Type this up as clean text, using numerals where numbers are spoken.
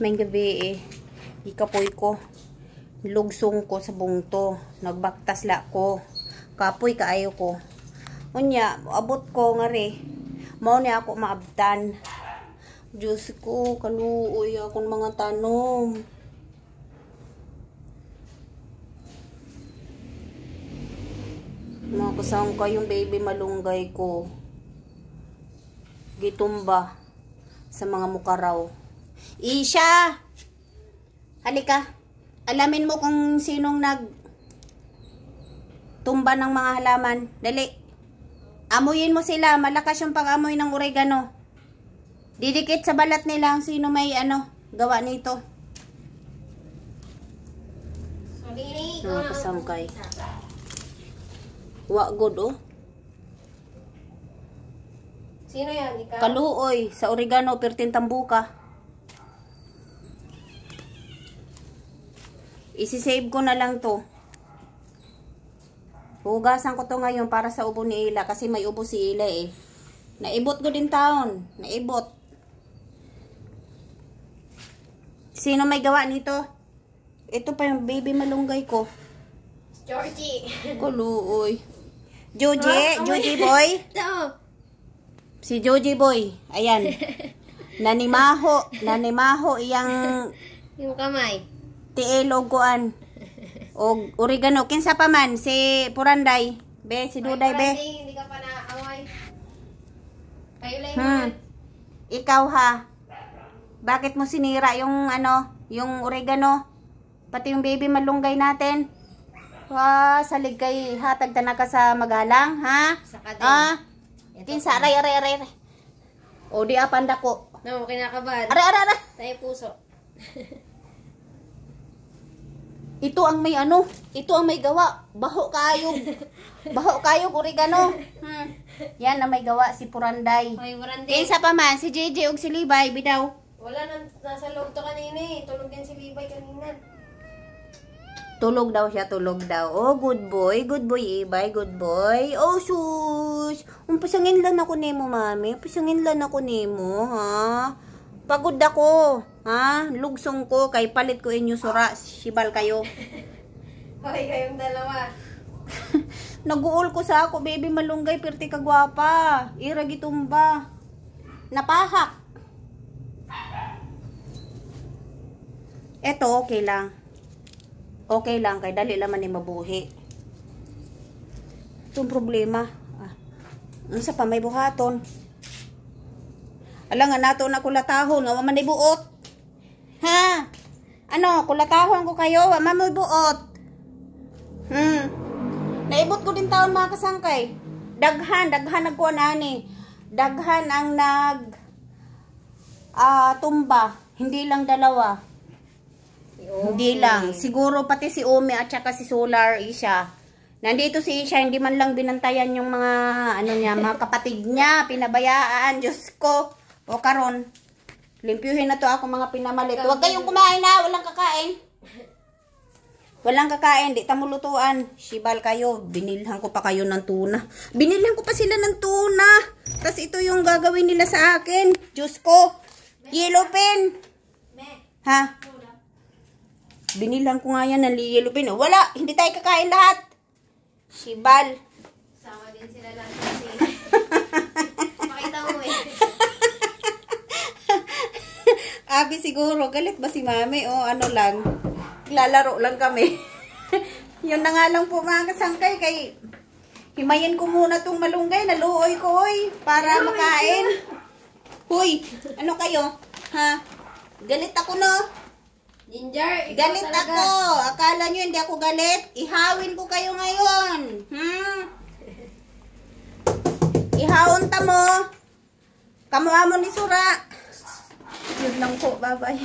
may gabi eh. Ikapoy ko. Lugsong ko sa bungto. Nagbaktas la ko. Kapoy kaayo ko. Unya, abot ko nga re. Mao ni ako maabtan. Diyos ko, kaluoy akong mga tanom. Mga kasang kayong baby malunggay ko. Gitumba sa mga mukaraw. Isha! Halika. Alamin mo kung sinong tumba ng mga halaman. Dali. Amuyin mo sila. Malakas yung pag-amoy ng oregano. Didikit sa balat nila ang sino may gawa nito. Mga kasangkay. Wa good oh. Sino yan? Ikaw? Kaluoy sa oregano pertin tambuka. Isi-save ko na lang to. Hugasan ko to ngayon para sa ubo ni Ila kasi may ubo si Ila eh. Naibot ko din taon. Naibot. Sino may gawa nito? Ito pa yung baby malunggay ko. Georgie. Kaluoy. Joji, Joji boy. Ito. Si Joji boy. Ayan. Nanimaho iyang Yung kamay. tiiloguan. O oregano. Kinsa pa man? Si Puranday. Be, si Duday be. Hindi ka pa na-amoy. Kayo lang Ikaw ha. Bakit mo sinira yung yung oregano? Pati yung baby malunggay natin. Salig kay hatag ta na ka sa magalang, ha? Saka din. Kinsa aray. O di apanda ko. No, kinakabahan. Aray. Tayo puso. Ito ang may ito ang may gawa. Baho kayog oregano. Yan na may gawa si Puranday. May Puranday. Kinsa pa man si JJ ug si Libay bidaw. Wala nasa loob to kanina eh. Tulog din si Libay kanina. Tulog daw siya, tulog daw. Oh, good boy, Ibay, good boy. Oh, sus. Pasangin lang ako nimo, mami. Pasangin lang ako nimo, ha? Pagod ako, ha? Lugsong ko, kay palit ko inyo sura. Sibal kayo. Hoy, kayong dalawa. Naguol ko sa ako, baby malunggay, perti kagwapa. Ira gitumba. Napahak. Eto, okay lang. Okay lang, kay dali laman ni mabuhi. Itong problema. Isa pa may buhaton. Ala nga nato na kulatahon, nga waman buot. Ha? Kulatahon ko kayo, waman may buot. Naibot ko din taon mga kasangkay. Daghan nagkuha nani. Daghan ang tumba, hindi lang dalawa. Hindi lang. Siguro pati si Ome at saka si Solar Isha. Nandito si Isha, hindi man lang binantayan yung mga mga kapatid niya, pinabayaan. Diyos ko. O karon, limpyuhin na to ako mga pinamalit. Huwag kayong kumain na, walang kakain. Walang kakain, di tamulutuan. Sibal kayo, binilhan ko pa kayo ng tuna. Binilhan ko pa sila ng tuna. Tapos ito yung gagawin nila sa akin. Diyos ko. Yellow pen. Ha? Binilhan ko nga yan ng yellow pen. Wala, hindi tayo kakain lahat. Sibal. Sama din sila lahat kasi. Pakita mo eh. Abi siguro, galit ba si mami? O lang, lalaro lang kami. Yun na nga lang po mga kasangkay. Kay himayin ko muna tong malunggay. Naluoy ko para makain. Huy, ano kayo? Ha? Galit ako no? Ginger, Galit ako. Akala nyo hindi ako galit? Ihawin ko kayo ngayon. Ihawon ta mo. Kamuha mo ni Sura. Yun lang po. Bye-bye.